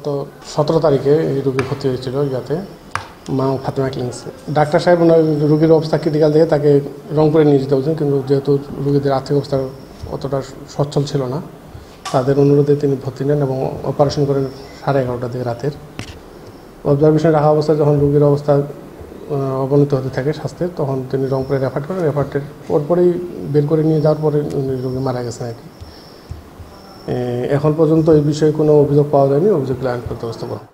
গত 17 তারিখে এই রোগী ভর্তি হয়েছিল ইয়াতে মা ফাতেমা ক্লিনিক্সে। ডাক্তার সাহেব রোগীর অবস্থা ক্রিটিক্যাল দেখে তাকে রংপুরে নিয়ে যেতে বলছেন, কিন্তু যেহেতু রোগীদের আর্থিক অবস্থা অতটা সচ্ছল ছিল না, তাদের অনুরোধে তিনি ভর্তি নেন এবং অপারেশন করেন 11:30টার দিকে রাতের। অবজারভেশনে রাখা অবস্থায় যখন রোগীর অবস্থা অবনতি হতে থাকে স্বাস্থ্যের, তখন তিনি রংপুরে রেফার করেন। রেফারের পরপরই বের করে নিয়ে যাওয়ার পরে রোগী মারা গেছেন আর কি। এখন পর্যন্ত এই বিষয়ে কোনো অভিযোগ পাওয়া যায়নি, অভিযোগগুলো আইনগত ব্যবস্থা গ্রহণ।